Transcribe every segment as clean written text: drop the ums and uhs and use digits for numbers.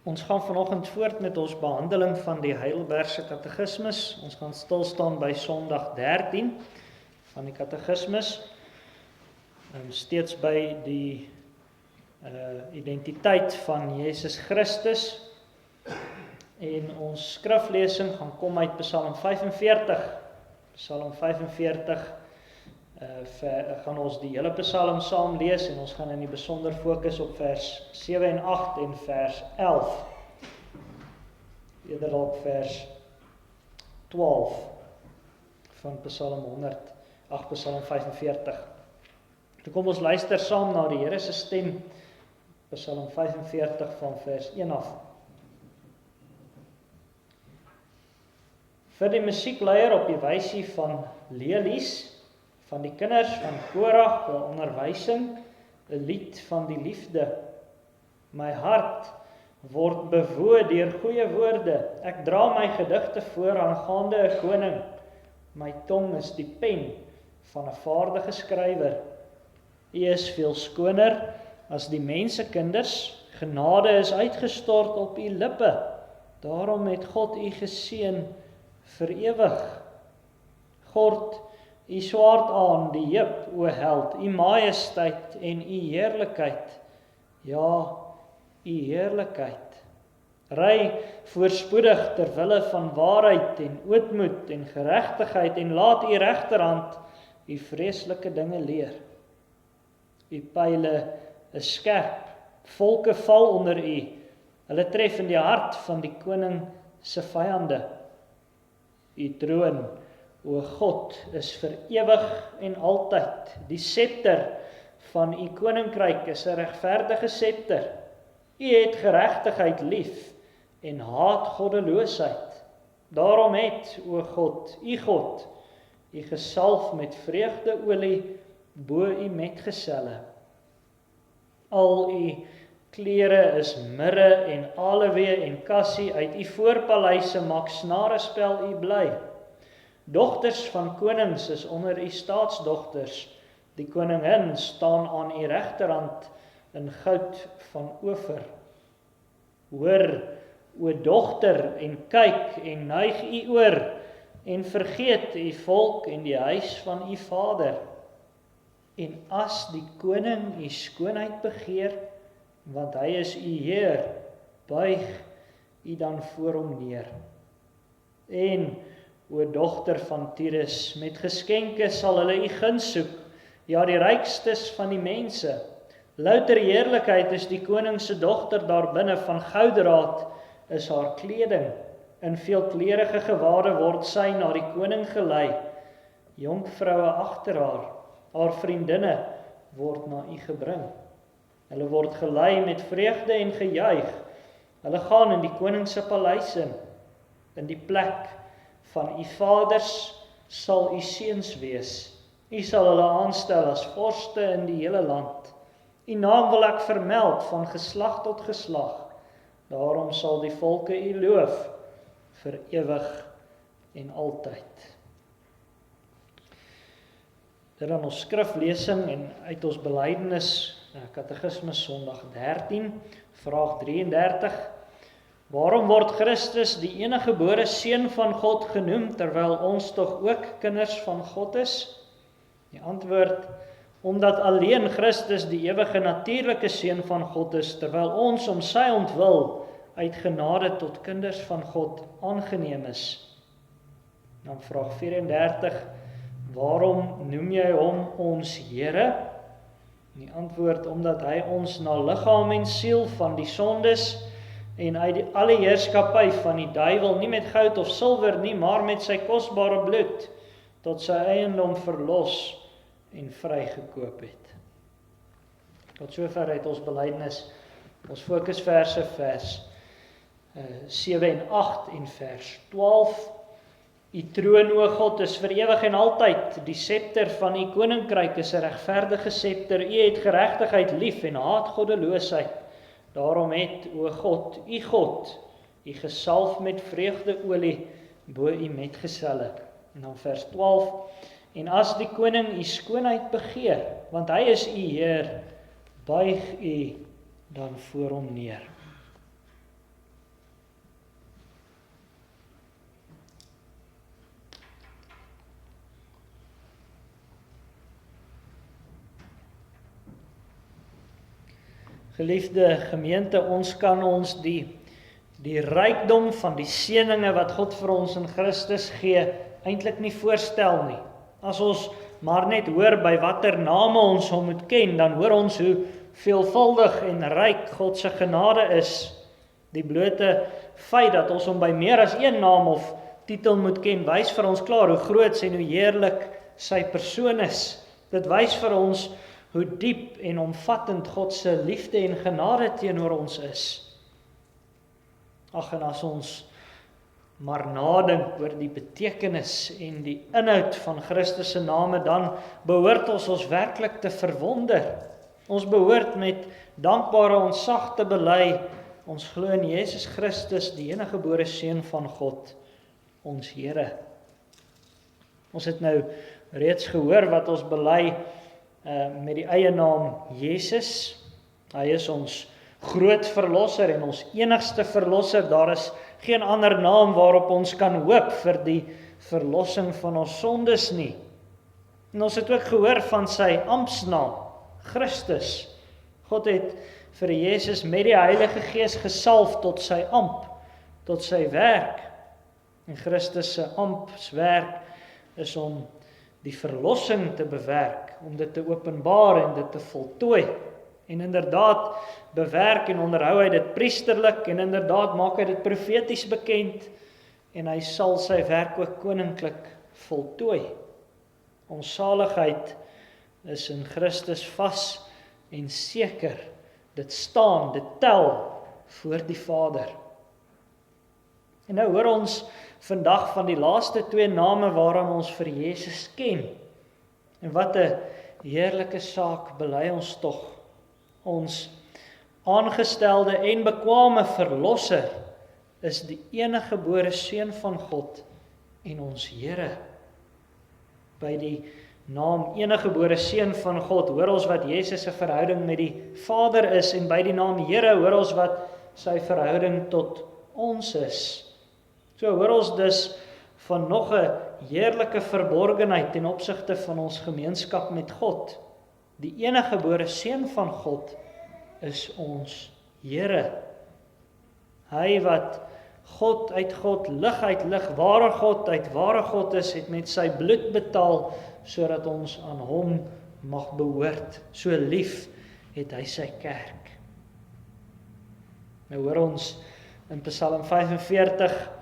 Ons gaan vanoggend voort met ons behandeling van die Heidelbergse Katekismus. Ons gaan stilstaan by Sondag 13 van die Katekismus. Steeds by die identiteit van Jesus Christus. En ons skriflesing gaan kom uit Psalm 45. Psalm 45 gaan ons die hele Psalm saam lees en ons gaan in die besonder fokus op vers 7 en 8 en vers 11. Eerder op vers 12 van Psalm 45. Toe kom ons luister saam na die Here se stem, Psalm 45 van vers 1 af. Vir die musiekleier op die wysie van lelies, van die kinders van Korag, 'n onderwysing, 'n lied van die liefde. My hart word bewoe deur goeie woorde. Ek dra my gedigte voor aangaande 'n koning. My tong is die pen van 'n vaardige skrywer. U is veel skoner as die mensekinders. Genade is uitgestort op u lippe. Daarom het God u geseën vir ewig. Gord u swaard aan die heup, o held, u majesteit en u heerlikheid. Ja, u heerlikheid. Ry voorspoedig ter wille van waarheid en ootmoed en geregtigheid en laat u regterhand u vreeslike dinge leer. U pyle is skerp, volke val onder u. Hulle tref in die hart van die koning se vyande. U troon, o God, is vir ewig en altyd. Die scepter van u koninkryk is 'n regverdige scepter. U het geregtigheid lief en haat goddeloosheid. Daarom het, o God, u gesalf met vreugdeolie bo u metgeselle. Al u klere is mirre en aloe en kassie, uit u voorpaleise maak snarespel u bly. Dogters van konings is onder u staatsdogters. Die koningin staan aan u regterhand in goud van Ofer. Hoor, o dogter, en kyk en neig u oor en vergeet u volk en die huis van u vader. En as die koning u skoonheid begeer, want hy is u Heer, buig u dan voor hom neer. En o dogter van Tyrus, met geskenke sal hulle u guns soek, ja die rykstes van die mense. Louter heerlikheid is die koning se dogter daar binne, van gouddraad is haar kleding. In veelkleurige gewade word sy na die koning gelei. Jonkvroue agter haar vriendinne word na u gebring. Hulle word gelei met vreugde en gejuig. Hulle gaan in die koning se paleis in die plek van u vaders sal u seuns wees. U sal hulle aanstel as vorste in die hele land. U naam wil ek vermeld van geslag tot geslag. Daarom sal die volke u loof vir ewig en altyd. Dit dan ons skriflesing en uit ons belydenis, Katekismus Sondag 13, vraag 33. Waarom word Christus die eniggebore seun van God genoem, terwyl ons tog ook kinders van God is? Die antwoord, omdat alleen Christus die ewige natuurlike seun van God is, terwyl ons om sy ontwil uit genade tot kinders van God aangeneem is. Dan vraag 34, waarom noem jy hom ons Here? Die antwoord, omdat hy ons na liggaam en siel van die sondes en uit alle heerskappy van die duiwel, nie met goud of silwer nie, maar met sy kosbare bloed, tot sy eiendom verlos en vrygekoop het. Tot sover uit ons belydenis, ons fokusverse vers 7 en 8 en vers 12. U troon, o God, is vir ewig en altyd. Die scepter van u koninkryk is 'n regverdige scepter. U het geregtigheid lief en haat goddeloosheid. Daarom het, o God, u gesalf met vreugdeolie bo u metgeselle. En dan vers 12. En as die koning u skoonheid begeer, want hy is u Heer, buig u dan voor hom neer. Geliefde gemeente, ons kan ons die rykdom van die seëninge wat God vir ons in Christus gee, eintlik nie voorstel nie. As ons maar net hoor by watter name ons hom moet ken, dan hoor ons hoe veelvuldig en ryk God se genade is. Die blote feit dat ons hom by meer as een naam of titel moet ken, wys vir ons klaar hoe groot en hoe heerlik sy persoon is. Dit wys vir ons hoe diep en omvattend God se liefde en genade teenoor ons is. Ag, en as ons maar nadink oor die betekenis en die inhoud van Christus se name, dan behoort ons werklik te verwonder. Ons behoort met dankbare ontzag te bely, ons glo in Jesus Christus, die enige gebore seun van God, ons Here. Ons het nou reeds gehoor wat ons bely met die eie naam Jesus. Hy is ons groot verlosser en ons enigste verlosser. Daar is geen ander naam waarop ons kan hoop vir die verlossing van ons sondes nie. En ons het ook gehoor van sy amptsnaam, Christus. God het vir Jesus met die Heilige Gees gesalf tot sy ampt, tot sy werk. En Christus se amptswerk is om die verlossing te bewerk, om dit te openbaar en dit te voltooi. En inderdaad bewerk en onderhou hy dit priesterlik, en inderdaad maak hy dit profeties bekend, en hy sal sy werk ook koninklik voltooi. Ons saligheid is in Christus vas en seker. Dit staan, dit tel voor die Vader. En nou hoor ons vandag van die laaste twee name waaraan ons vir Jesus ken. En wat 'n heerlike saak bely ons tog. Ons aangestelde en bekwame verlosser is die enige gebore seun van God en ons Here. By die naam enige gebore seun van God hoor ons wat Jesus se verhouding met die Vader is, en by die naam Here hoor ons wat sy verhouding tot ons is. So hoor ons dus van nog 'n heerlike verborgenheid ten opsigte van ons gemeenskap met God. Die enige gebore seun van God is ons Here. Hy wat God uit God, lig uit lig, ware God uit ware God is, het met sy bloed betaal, sodat ons aan hom mag behoort. So lief het hy sy kerk. Nou hoor ons in Psalm 45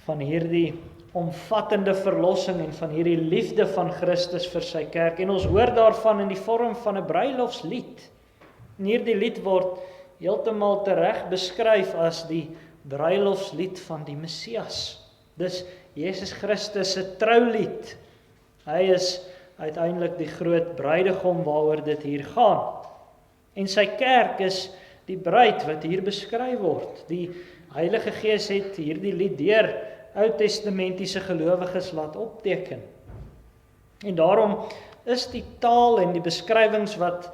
van hierdie omvattende verlossing en van hierdie liefde van Christus vir sy kerk. En ons hoor daarvan in die vorm van 'n bruilofslied. En hierdie lied word heeltemal tereg beskryf as die bruilofslied van die Messias. Dis Jesus Christus se troulied. Hy is uiteindelik die groot bruidegom waaroor dit hier gaan. En sy kerk is die bruid wat hier beskryf word. Die Heilige Gees het hierdie lied deur Oud-testamentiese gelowiges laat opteken. En daarom is die taal en die beskrywings wat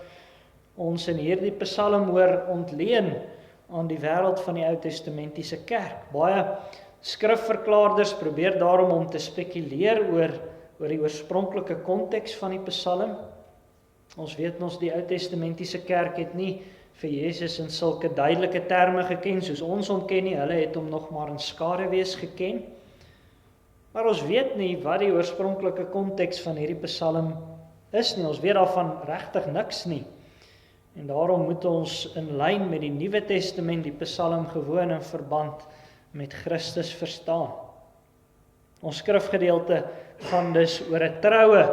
ons in hierdie Psalm hoor ontleen aan die wêreld van die Oud-testamentiese kerk. Baie skrifverklaarders probeer daarom om te spekuleer oor die oorspronklike konteks van die Psalm. Ons weet die Oud-testamentiese kerk het nie vir Jesus in sulke duidelike terme geken soos ons hom ken nie. Hulle het hom nog maar in skaduwees geken. Maar ons weet nie wat die oorspronklike konteks van hierdie Psalm is nie. Ons weet daarvan regtig niks nie. En daarom moet ons in lyn met die Nuwe Testament die Psalm gewoon in verband met Christus verstaan. Ons skrifgedeelte gaan dus oor 'n troue.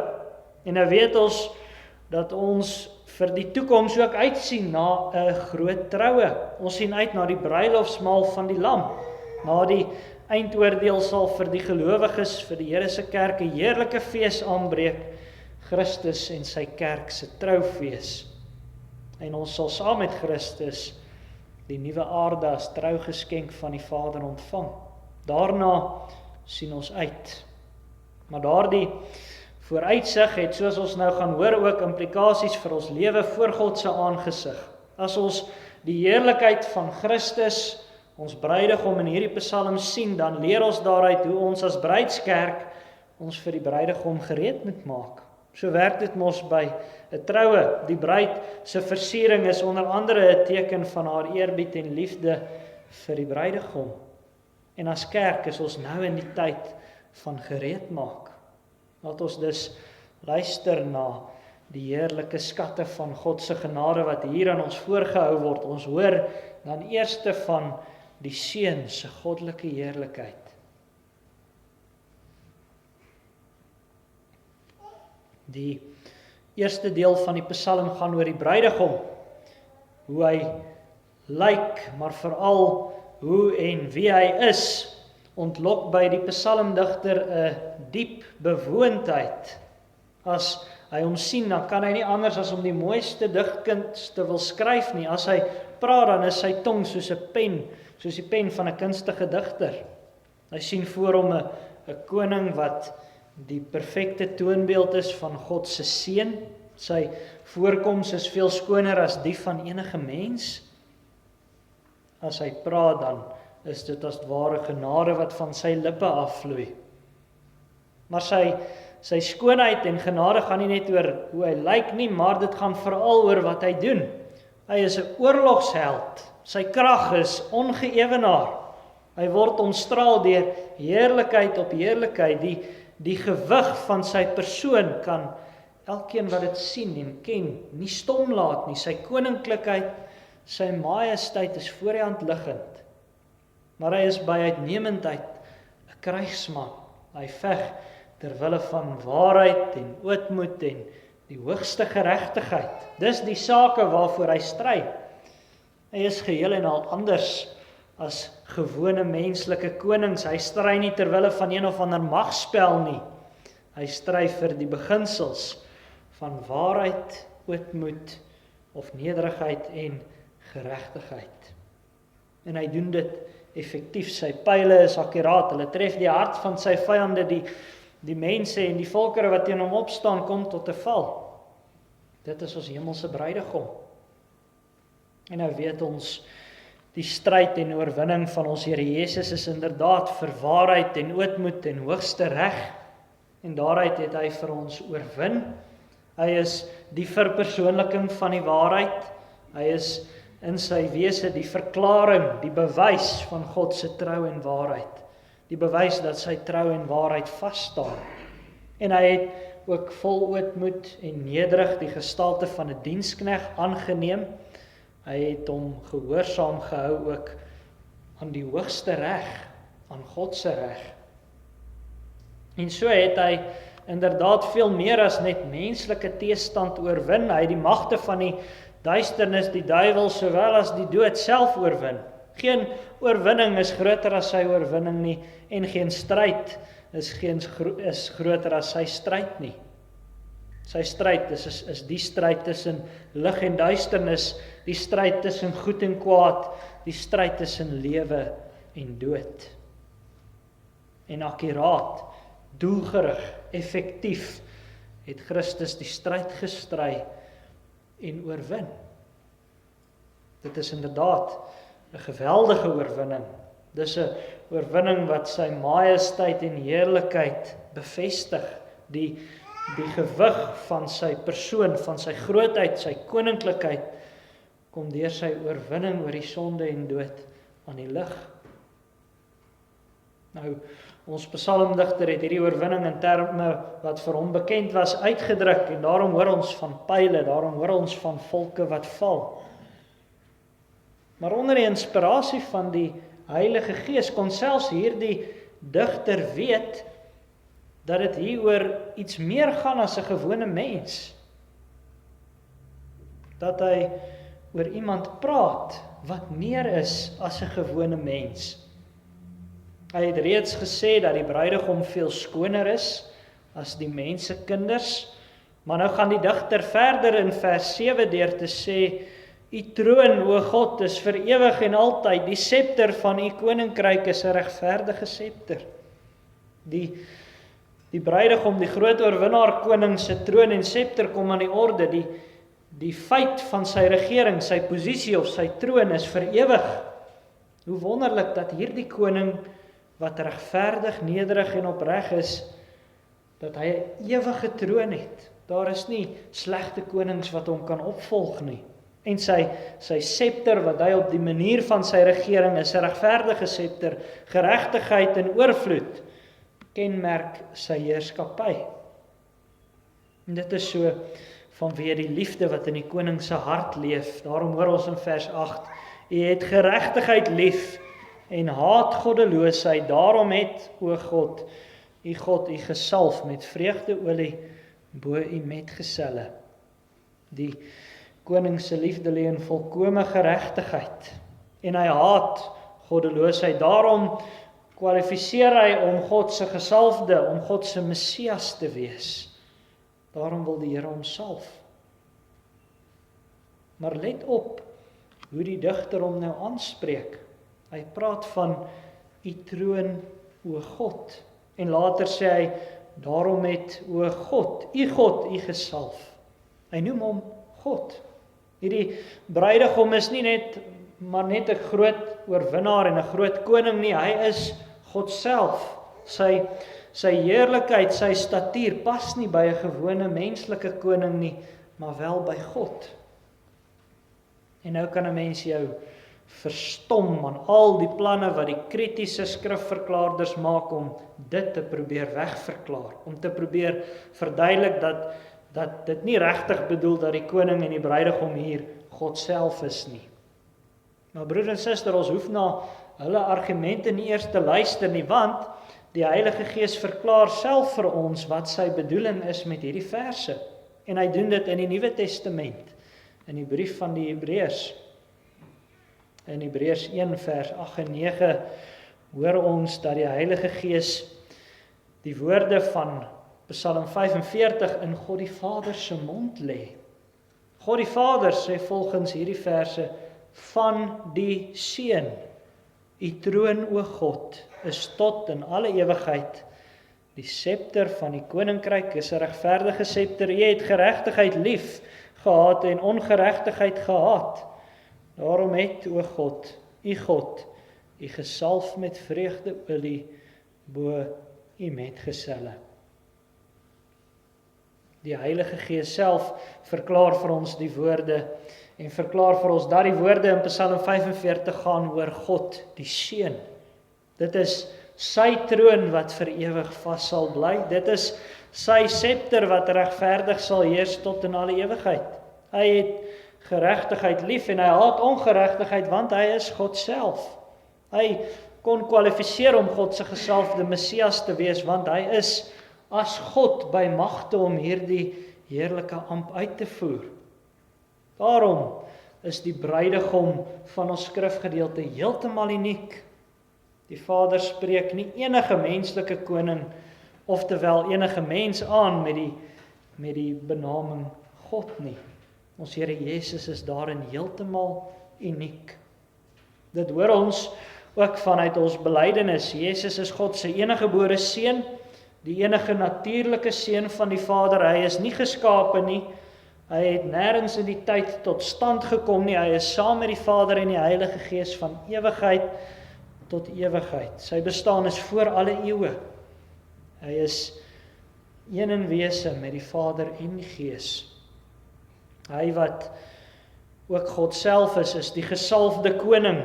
En nou weet ons dat ons vir die toekoms ook uitsien na 'n groot troue. Ons sien uit na die bruilofsmaal van die Lam. Na die eindoordeel sal vir die gelowiges, vir die Here se kerk 'n heerlike fees aanbreek, Christus en sy kerk se troufees. En ons sal saam met Christus die nuwe aarde as trougeskenk van die Vader ontvang. Daarna sien ons uit. Maar daardie vooruitsig het, soos ons nou gaan hoor, ook implikasies vir ons lewe voor God se aangesig. As ons die heerlikheid van Christus, ons bruidegom in hierdie Psalm sien, dan leer ons daaruit hoe ons as bruidskerk ons vir die bruidegom gereed moet maak. So werk dit mos by 'n troue. Die bruid se versiering is onder andere 'n teken van haar eerbied en liefde vir die bruidegom. En as kerk is ons nou in die tyd van gereedmaak. Laat ons dus luister na die heerlike skatte van God se genade wat hier aan ons voorgehou word. Ons hoor dan eerste van die Seun se goddelike heerlikheid. Die eerste deel van die Psalm gaan oor die bruidegom, hoe hy lyk, maar veral hoe en wie hy is, ontlok by die psalmdigter 'n diep bewoondheid. As hy hom sien, dan kan hy nie anders as om die mooiste digkuns te wil skryf nie. As hy praat, dan is sy tong soos 'n pen, soos die pen van 'n kunstige digter. Hy sien voor hom 'n koning wat die perfekte toonbeeld is van God se seun. Sy voorkoms is veel skoner as die van enige mens. As hy praat, dan is dit as ware genade wat van sy lippe afvloei. Maar sy skoonheid en genade gaan nie net oor hoe hy lyk nie, maar dit gaan veral oor wat hy doen. Hy is 'n oorlogsheld. Sy krag is ongeëwenaar. Hy word omstraal deur heerlikheid op heerlikheid. Die gewig van sy persoon kan elkeen wat dit sien en ken nie stom laat nie. Sy koninklikheid, sy majesteit is voor die hand liggend. Maar hy is by uitnemendheid 'n krygsman. Hy veg ter wille van waarheid en ootmoed en die hoogste geregtigheid. Dis die sake waarvoor hy stry. Hy is geheel en al anders as gewone menslike konings. Hy stry nie ter wille van een of ander magspel nie. Hy stry vir die beginsels van waarheid, ootmoed of nederigheid en geregtigheid. En hy doen dit effektief. Sy pile is akkuraat. Hulle tref die hart van sy vyande, die mense en die volkere wat teen hom opstaan, kom tot 'n val. Dit is ons hemelse bruidegom. En nou weet ons, die stryd en oorwinning van ons Here Jesus is inderdaad vir waarheid en ootmoed en hoogste reg. En daaruit het hy vir ons oorwin. Hy is die verpersoonliking van die waarheid. Hy is in sy wese die verklaring, die bewys van God se trou en waarheid. Die bewys dat sy trou en waarheid vasstaan. En hy het ook vol ootmoed en nederig die gestalte van 'n dienskneg aangeneem. Hy het hom gehoorsaam gehou ook aan die hoogste reg, aan God se reg. En so het hy inderdaad veel meer as net menslike teestand oorwin. Hy het die magte van die duisternis, die duiwel, sowel as die dood self oorwin. Geen oorwinning is groter as sy oorwinning nie, en geen stryd is groter as sy stryd nie. Sy stryd is die stryd tussen lig en duisternis, die stryd tussen goed en kwaad, die stryd tussen lewe en dood. En akkuraat, doelgerig, effektief, het Christus die stryd gestry en oorwin. Dit is inderdaad 'n geweldige oorwinning. Dis 'n oorwinning wat sy majesteit en heerlikheid bevestig. Die gewig van sy persoon, van sy grootheid, sy koninklikheid, kom deur sy oorwinning oor die sonde en dood aan die lig. Nou, ons psalmdigter het hierdie oorwinning in terme wat vir hom bekend was uitgedruk, en daarom hoor ons van pile, daarom hoor ons van volke wat val. Maar onder die inspirasie van die Heilige Gees kon selfs hierdie digter weet dat dit hier oor iets meer gaan as 'n gewone mens. Dat hy oor iemand praat wat meer is as 'n gewone mens. Hy het reeds gesê dat die bruidegom veel skoner is as die mensekinders, maar nou gaan die digter verder in vers 7 deur te sê: U troon, o God, is vir ewig en altyd. Die scepter van u koninkryk is 'n regverdige scepter. Die bruidegom, die groot oorwinnaar koning se troon en scepter kom aan die orde. Die feit van sy regering, sy posisie of sy troon is vir ewig. Hoe wonderlik dat hierdie koning wat regverdig, nederig en opreg is, dat hy 'n ewige troon het. Daar is nie slegte konings wat hom kan opvolg nie. En sy scepter wat hy op die manier van sy regering is 'n regverdige scepter, geregtigheid en oorvloed, kenmerk sy heerskappy. En dit is so vanweë die liefde wat in die koning se hart leef. Daarom hoor ons in vers 8, U het geregtigheid lief en haat goddeloosheid. Daarom het, o God, U gesalf met vreugdeolie bo U metgeselle. Die koning se liefde lê in volkome geregtigheid en hy haat goddeloosheid. Daarom kwalifiseer hy om God se gesalfde, om God se Messias te wees. Daarom wil die Here hom salf. Maar let op hoe die digter hom nou aanspreek. Hy praat van U troon, o God. En later sê hy, daarom het, o God, U gesalf. Hy noem hom God. Hierdie bruidegom is nie net 'n groot oorwinnaar en 'n groot koning nie, hy is God self. Sy heerlikheid, sy statuur pas nie by 'n gewone menslike koning nie, maar wel by God. En nou kan 'n mens jou verstom aan al die planne wat die kritiese skrifverklaarders maak om dit te probeer wegverklaar, om te probeer verduidelik dat dit nie regtig bedoel dat die koning en die bruidegom hier God self is nie. Maar broer en suster, ons hoef na hulle argumente nie eers te luister nie, want die Heilige Gees verklaar self vir ons wat sy bedoeling is met hierdie verse. En hy doen dit in die Nuwe Testament, in die brief van die Hebreërs. In Hebreërs 1 vers 8 en 9 hoor ons dat die Heilige Gees die woorde van Psalm 45 in God die Vader se mond lê. God die Vader sê volgens hierdie verse van die Seun, U troon, o God, is tot in alle ewigheid. Die scepter van die koninkryk is 'n regverdige scepter. U het geregtigheid lief gehad en ongeregtigheid gehaat. Daarom het, o God, U gesalf met vreugdeolie bo U metgeselle. Die Heilige Gees self verklaar vir ons die woorde en verklaar vir ons dat die woorde in Psalm 45 gaan oor God, die Seun. Dit is sy troon wat vir ewig vas sal bly. Dit is sy scepter wat regverdig sal heers tot in alle ewigheid. Hy het geregtigheid lief en hy haat ongeregtigheid, want hy is God self. Hy kon kwalifiseer om God se gesalfde Messias te wees, want hy is as God by magte om hierdie heerlike amp uit te voer. Daarom is die bruidegom van ons skrifgedeelte heeltemal uniek. Die Vader spreek nie enige menslike koning, oftewel enige mens aan met die benaming God nie. Ons Here Jesus is daarin heeltemal uniek. Dit hoor ons ook vanuit ons belydenis. Jesus is God se eniggebore seun, die enige natuurlike seun van die Vader. Hy is nie geskape nie. Hy het nêrens in die tyd tot stand gekom nie. Hy is saam met die Vader en die Heilige Gees van ewigheid tot ewigheid. Sy bestaan is voor alle eeue. Hy is een in wese met die Vader en die Gees. Hy wat ook God self is die gesalfde koning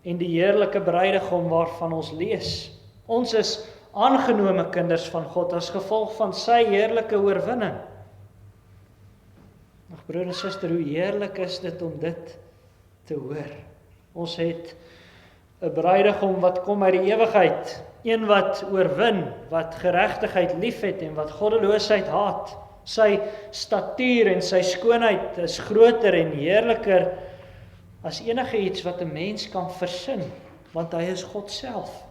en die heerlike bruidegom waarvan ons lees. Ons is aangenome kinders van God as gevolg van sy heerlike oorwinning. Ag broer en suster, hoe heerlik is dit om dit te hoor. Ons het 'n bruidegom wat kom uit die ewigheid, een wat oorwin, wat geregtigheid liefhet en wat goddeloosheid haat. Sy statuur en sy skoonheid is groter en heerliker as enige iets wat 'n mens kan versin, want hy is God self.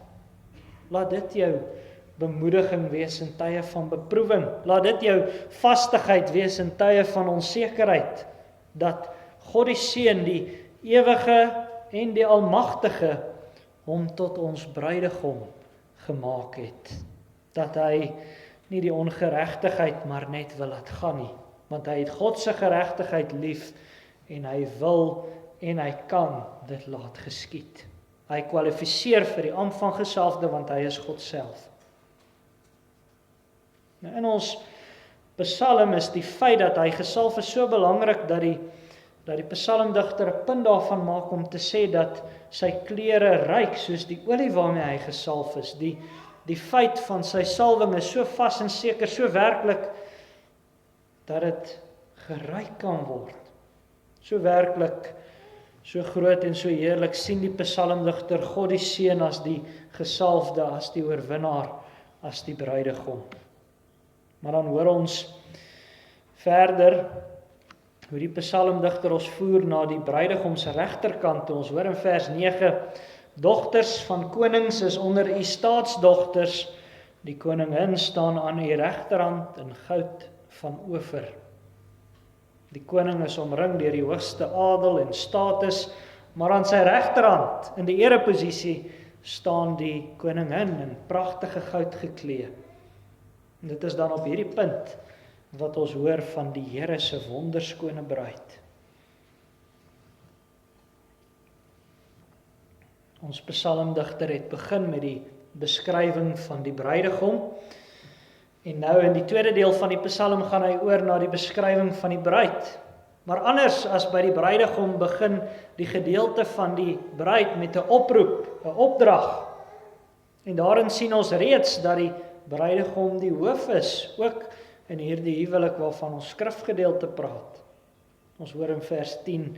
Laat dit jou bemoediging wees in tye van beproewing. Laat dit jou vastigheid wees in tye van onsekerheid, dat God die Seun, die ewige en die almagtige, hom tot ons bruidegom gemaak het. Dat hy nie die ongeregtigheid maar net wil laat gaan nie, want hy het God se geregtigheid lief en hy wil en hy kan dit laat geskied. Hy kwalifiseer vir die amp van gesalfde, want hy is God self. Nou, in ons Psalm is die feit dat hy gesalf is so belangrik dat die psalmdigter 'n punt daarvan maak om te sê dat sy klere ryk soos die olie waarmee hy gesalf is. Die feit van sy salwing is so vas en seker, so werklik, dat dit geryk kan word. So werklik, so groot en so heerlik sien die psalmdigter God die Seun as die gesalfde, as die oorwinnaar, as die bruidegom. Maar dan hoor ons verder hoe die psalmdigter ons voer na die bruidegom se regterkant. Ons hoor in vers 9, dogters van konings is onder u staatsdogters, die koningin staan aan u regterhand in goud van Ofer. Die koning is omring deur die hoogste adel en status, maar aan sy regterhand, in die ereposisie, staan die koningin in pragtige goud geklee. En dit is dan op hierdie punt wat ons hoor van die Here se wonderskone bruid. Ons psalmdigter het begin met die beskrywing van die bruidegom, en nou in die tweede deel van die psalm gaan hy oor na die beskrywing van die bruid. Maar anders as by die bruidegom begin die gedeelte van die bruid met 'n oproep, 'n opdrag. En daarin sien ons reeds dat die bruidegom die hoof is, ook in hierdie huwelik waarvan ons skrifgedeelte praat. Ons hoor in vers 10,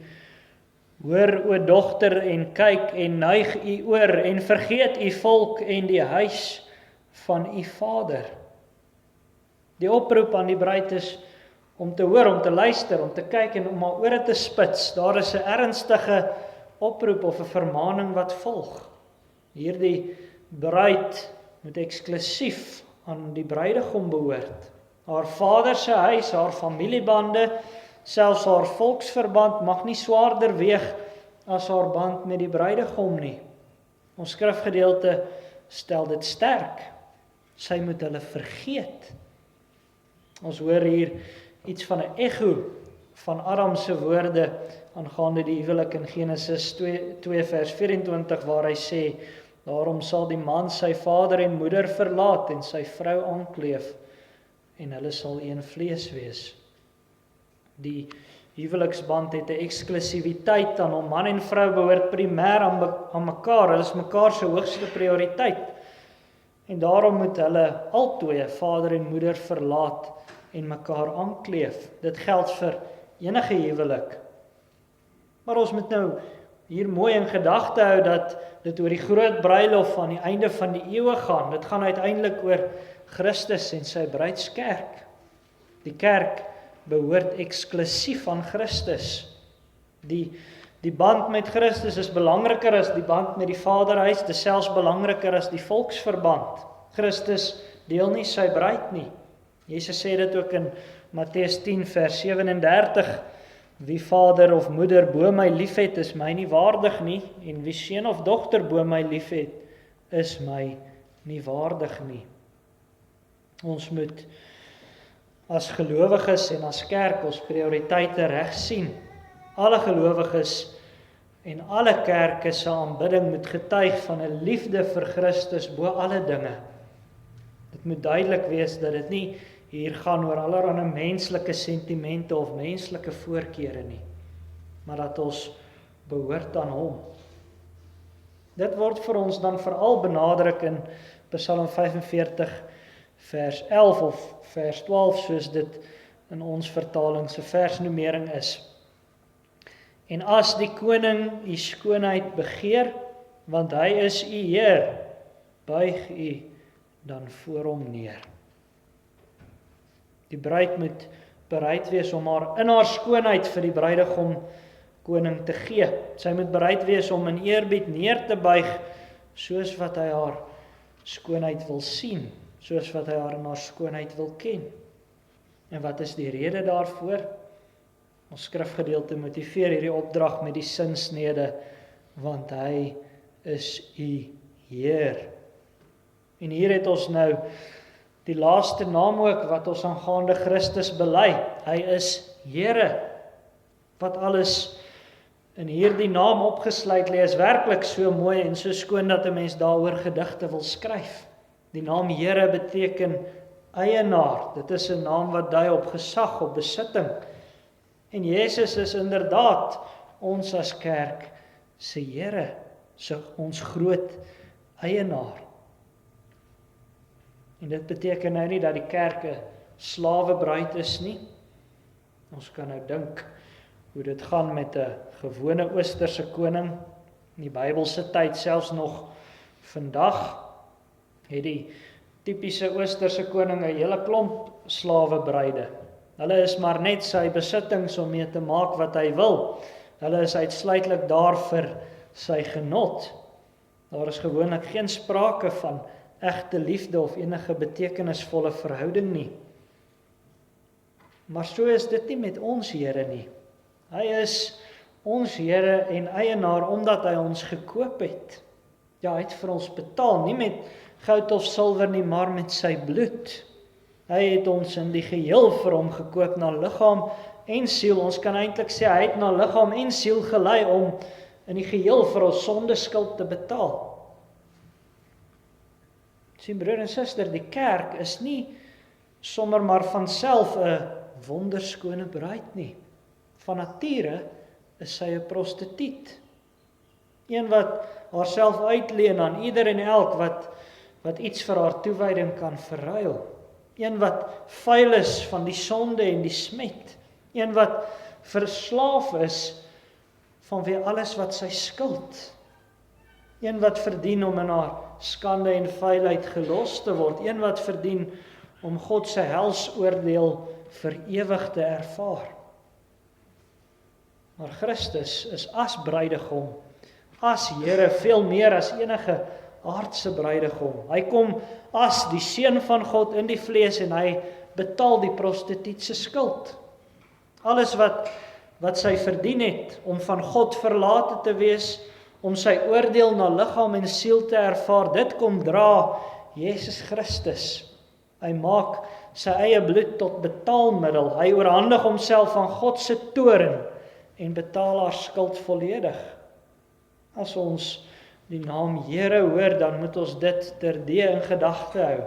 hoor o dogter en kyk en neig u oor en vergeet u volk en die huis van u vader. Die oproep aan die bruid is om te hoor, om te luister, om te kyk en om haar ore te spits. Daar is 'n ernstige oproep of 'n vermaaning wat volg. Hierdie bruid moet eksklusief aan die bruidegom behoort. Haar vader se huis, haar familiebande, selfs haar volksverband mag nie swaarder weeg as haar band met die bruidegom nie. Ons skrifgedeelte stel dit sterk. Sy moet hulle vergeet. Ons hoor hier iets van 'n echo van Adam se woorde aangaande die huwelik in Genesis 2 vers 24 waar hy sê, daarom sal die man sy vader en moeder verlaat en sy vrou aankleef en hulle sal een vlees wees. Die huweliksband het 'n eksklusiwiteit aan hom. Man en vrou behoort primêr aan mekaar. Hulle is mekaar se hoogste prioriteit. En daarom moet hulle albei, vader en moeder, verlaat en mekaar aankleef. Dit geld vir enige huwelik. Maar ons moet nou hier mooi in gedagte hou dat dit oor die groot bruilof aan die einde van die eeue gaan. Dit gaan uiteindelik oor Christus en sy bruidskerk. Die kerk behoort eksklusief aan Christus. Die band met Christus is belangriker as die band met die Vaderhuis, dit is selfs belangriker as die volksverband. Christus deel nie sy bruid nie. Jesus sê dit ook in Matteus 10 vers 37, wie vader of moeder bo my liefhet, is my nie waardig nie, en wie seun of dogter bo my liefhet, is my nie waardig nie. Ons moet as gelowiges en as kerk ons prioriteite reg sien. Alle gelowiges en alle kerke se aanbidding moet getuig van 'n liefde vir Christus bo alle dinge. Dit moet duidelik wees dat dit nie hier gaan oor allerlei menslike sentimente of menslike voorkeure nie, maar dat ons behoort aan hom. Dit word vir ons dan veral benadruk in Psalm 45 vers 11 of vers 12 soos dit in ons vertaling se versnomering is. En as die koning u skoonheid begeer, want hy is u Heer, buig u dan voor hom neer. Die bruid moet bereid wees om haar in haar skoonheid vir die bruidegom koning te gee. Sy moet bereid wees om in eerbied neer te buig, soos wat hy haar skoonheid wil sien, soos wat hy haar in haar skoonheid wil ken. En wat is die rede daarvoor? Ons skrifgedeelte motiveer hierdie opdrag met die sinsnede, want hy is u Heer. En hier het ons nou die laaste naam ook wat ons aangaande Christus bely. Hy is Here. Wat alles in hierdie naam opgesluit lê is werklik so mooi en so skoon dat 'n mens daaroor gedigte wil skryf. Die naam Here beteken eienaar. Dit is 'n naam wat dui op gesag, op besitting. En Jesus is inderdaad ons as kerk se Here, ons groot eienaar. En dit beteken nou nie dat die kerk 'n slawebruid is nie. Ons kan nou dink hoe dit gaan met 'n gewone Oosterse koning. In die Bybelse tyd, selfs nog vandag, het die tipiese Oosterse koning 'n hele klomp slawebruide. Hulle is maar net sy besittings om mee te maak wat hy wil. Hulle is uitsluitlik daar vir sy genot. Daar is gewoonlik geen sprake van egte liefde of enige betekenisvolle verhouding nie. Maar so is dit nie met ons Here nie. Hy is ons Here en eienaar omdat hy ons gekoop het. Ja, hy het vir ons betaal, nie met goud of silwer nie, maar met sy bloed. Hy het ons in die geheel vir hom gekoop na liggaam en siel. Ons kan eintlik sê hy het na liggaam en siel gelei om in die geheel vir ons sondeskuld te betaal. Sien broer en suster, die kerk is nie sommer maar van self 'n wonderskone bruid nie. Van nature is sy 'n prostituut. Een wat haarself uitleen aan ieder en elk wat iets vir haar toewyding kan verruil. Een wat vuil is van die sonde en die smet. Een wat verslaaf is vanweë alles wat sy skuld. Een wat verdien om in haar skande en vuilheid gelos te word. Een wat verdien om God se helsoordeel vir ewig te ervaar. Maar Christus is as bruidegom, as Here, veel meer as enige aardse bruidegom. Hy kom as die seun van God in die vlees en hy betaal die prostituut se skuld. Alles wat sy verdien het om van God verlate te wees, om sy oordeel na liggaam en siel te ervaar, dit kom dra Jesus Christus. Hy maak sy eie bloed tot betaalmiddel. Hy oorhandig homself aan God se toorn en betaal haar skuld volledig. As ons die naam Here hoor, dan moet ons dit terdee in gedagte hou.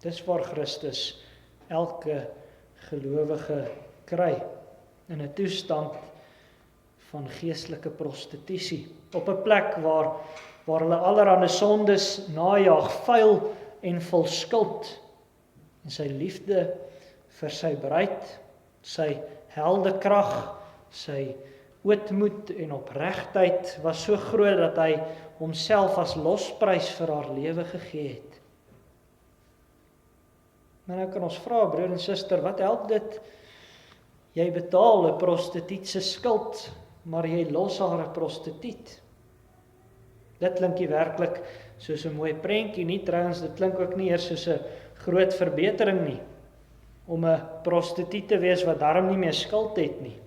Dis waar Christus elke gelowige kry, in 'n toestand van geestelike prostitusie, op 'n plek waar hulle allerhande sondes najag, vuil en vol skuld, en sy liefde vir sy bruid, sy heldekrag, sy ootmoed en opregtheid was so groot dat hy homself as losprys vir haar lewe gegee het. Maar nou kan ons vra, broer en suster, wat help dit? Jy betaal 'n prostituut se skuld, maar jy los haar 'n prostituut. Dit klink nie werklik soos 'n mooi prentjie nie, trouens, dit klink ook nie eers soos 'n groot verbetering nie, om 'n prostituut te wees wat darm nie meer skuld het nie.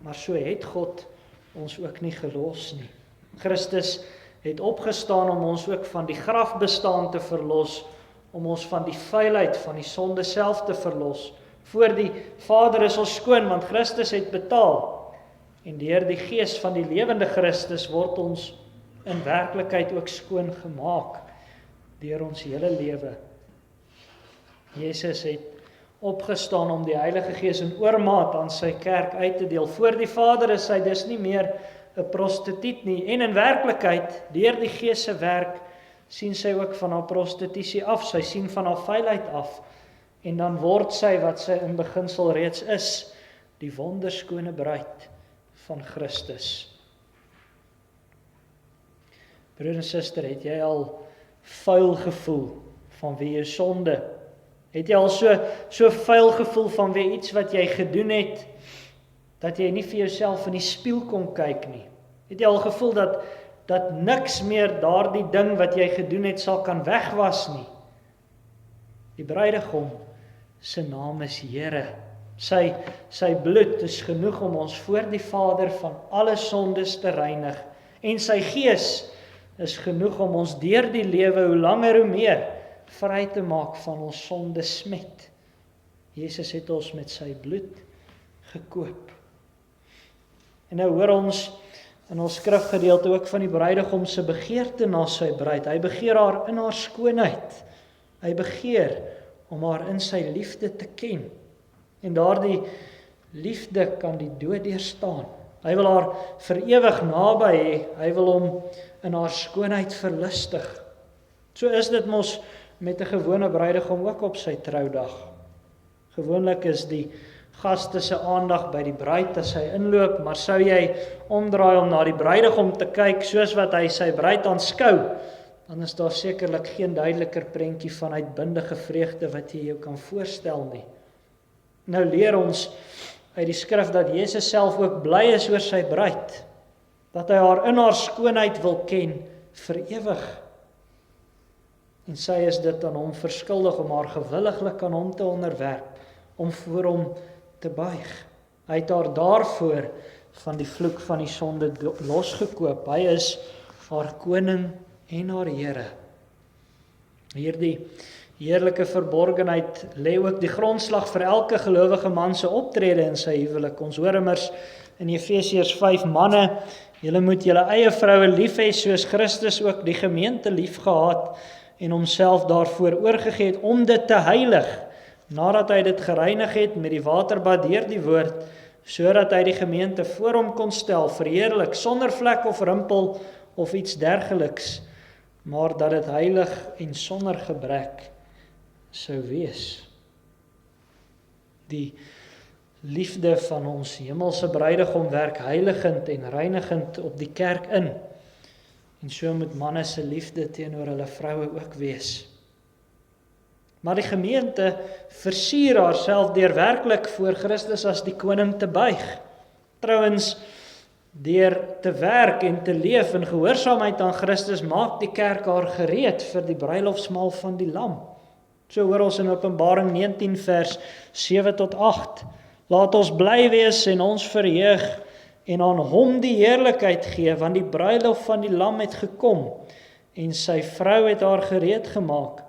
Maar so het God ons ook nie gelos nie. Christus het opgestaan om ons ook van die grafbestaan te verlos, om ons van die vuilheid van die sonde self te verlos. Voor die Vader is ons skoon, want Christus het betaal. En deur die Gees van die lewende Christus word ons in werklikheid ook skoon gemaak deur ons hele lewe. Jesus het opgestaan om die Heilige Gees in oormaat aan sy kerk uit te deel. Voor die Vader is hy dus nie meer 'n prostituut nie. En in werklikheid, deur die Gees se werk, sien sy ook van haar prostitusie af. Sy sien van haar vuilheid af. En dan word sy wat sy in beginsel reeds is, die wonderskone bruid van Christus. Broer en suster, het jy al vuil gevoel vanweë jou sonde? Het jy al so vuil gevoel vanweë iets wat jy gedoen het, dat jy nie vir jouself in die spieël kon kyk nie? Het jy al gevoel dat niks meer daardie ding wat jy gedoen het sal kan wegwas nie? Die bruidegom se naam is Here. Sy bloed is genoeg om ons voor die Vader van alle sondes te reinig. En sy Gees is genoeg om ons deur die lewe hoe langer hoe meer vry te maak van ons sonde smet. Jesus het ons met sy bloed gekoop. En nou hoor ons in ons skrifgedeelte ook van die bruidegom se begeerte na sy bruid. Hy begeer haar in haar skoonheid. Hy begeer om haar in sy liefde te ken. En daardie liefde kan die dood deurstaan. Hy wil haar vir ewig naby hê. Hy wil hom in haar skoonheid verlustig. So is dit mos met 'n gewone bruidegom ook op sy troudag. Gewoonlik is die gaste se aandag by die bruid as hy inloop, maar sou jy omdraai om na die bruidegom te kyk soos wat hy sy bruid aanskou, dan is daar sekerlik geen duideliker prentjie van uitbundige vreugde wat jy jou kan voorstel nie. Nou leer ons uit die skrif dat Jesus self ook bly is oor sy bruid, dat hy haar in haar skoonheid wil ken vir ewig. En sy is dit aan hom verskuldig om haar gewilliglik aan hom te onderwerp, om voor hom te buig. Hy het haar daarvoor van die vloek van die sonde losgekoop. Hy is haar koning en haar Here. Hierdie heerlike verborgenheid lê ook die grondslag vir elke gelowige man se optrede in sy huwelik. Ons hoor immers in Efesiërs 5, manne, julle moet julle eie vroue lief hê soos Christus ook die gemeente lief gehad en homself daarvoor oorgegee het om dit te heilig, nadat hy dit gereinig het met die waterbad deur die woord, sodat hy die gemeente voor hom kon stel, verheerlik, sonder vlek of rimpel of iets dergeliks, maar dat dit heilig en sonder gebrek sou wees. Die liefde van ons hemelse bruidegom werk heiligend en reinigend op die kerk in. En so moet manne se liefde teenoor hulle vroue ook wees. Maar die gemeente versier haarself deur werklik voor Christus as die koning te buig. Trouwens, deur te werk en te leef in gehoorsaamheid aan Christus, maak die kerk haar gereed vir die bruilofsmaal van die Lam. So hoor ons in Openbaring 19 vers 7 tot 8. Laat ons bly wees en ons verheug en aan hom die heerlikheid gee, want die bruilof van die Lam het gekom en sy vrou het haar gereed gemaak.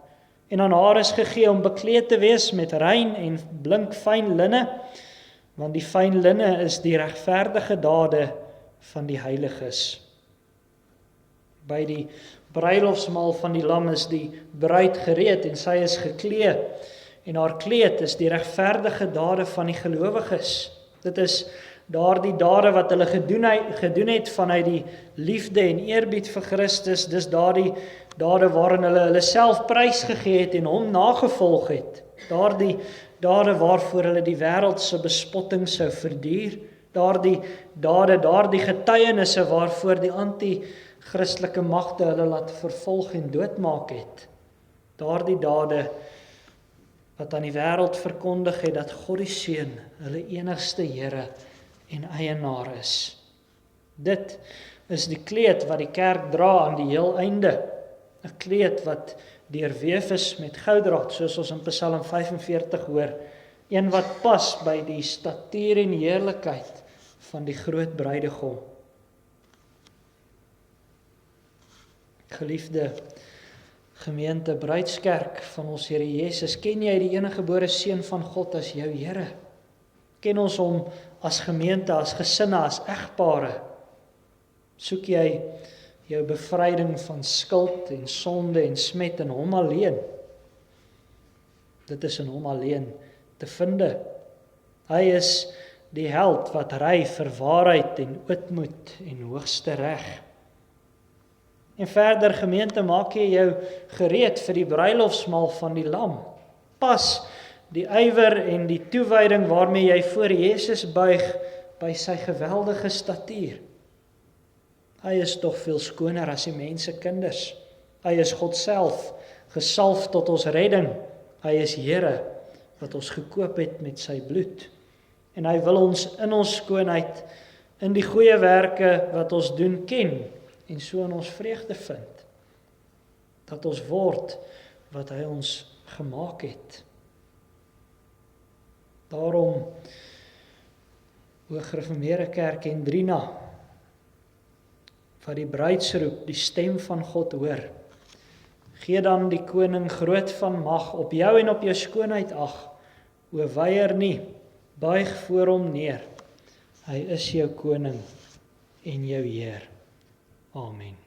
En aan haar is gegee om bekleed te wees met rein en blink fyn linne, want die fyn linne is die regverdige dade van die heiliges. By die bruilofsmaal van die Lam is die bruid gereed en sy is geklee, en haar kleed is die regverdige dade van die gelowiges. Dit is daardie dade wat hulle gedoen het vanuit die liefde en eerbied vir Christus, dis daardie dade waarin hulle self prys gegee het en hom nagevolg het. Daardie dade waarvoor hulle die wêreld se bespotting sou verduur. Daardie dade, daardie getuienisse waarvoor die anti-christelike magte hulle laat vervolg en doodmaak het. Daardie dade wat aan die wêreld verkondig het dat God die Seun, hulle enigste Here en eienaar is. Dit is die kleed wat die kerk dra aan die heel einde. 'n Kleed wat deurweef is met gouddraad, soos ons in Psalm 45 hoor. Een wat pas by die statuur en heerlikheid van die groot bruidegom. Geliefde gemeente, bruidskerk van ons Here Jesus, ken jy die eniggebore Seun van God as jou Here? Ken ons hom as gemeente, as gesinne, as egpare? Soek jy jou bevryding van skuld en sonde en smet in hom alleen? Dit is in hom alleen te finde. Hy is die held wat ry vir waarheid en ootmoed en hoogste reg. En verder, gemeente, maak jy jou gereed vir die bruilofsmaal van die Lam. Pas die ywer en die toewyding waarmee jy voor Jesus buig by sy geweldige statuur. Hy is tog veel skoner as die mensekinders. Hy is God self, gesalf tot ons redding. Hy is Here wat ons gekoop het met sy bloed. En hy wil ons in ons skoonheid, in die goeie werke wat ons doen, ken en so in ons vreugde vind. Dat ons word wat hy ons gemaak het. Daarom, o Gereformeerde Kerk en Drina, wat die bruidsroep, die stem van God hoor, gee dan die koning groot van mag op jou en op jou skoonheid ag, o weier nie, buig voor hom neer, hy is jou koning en jou Heer. Amen.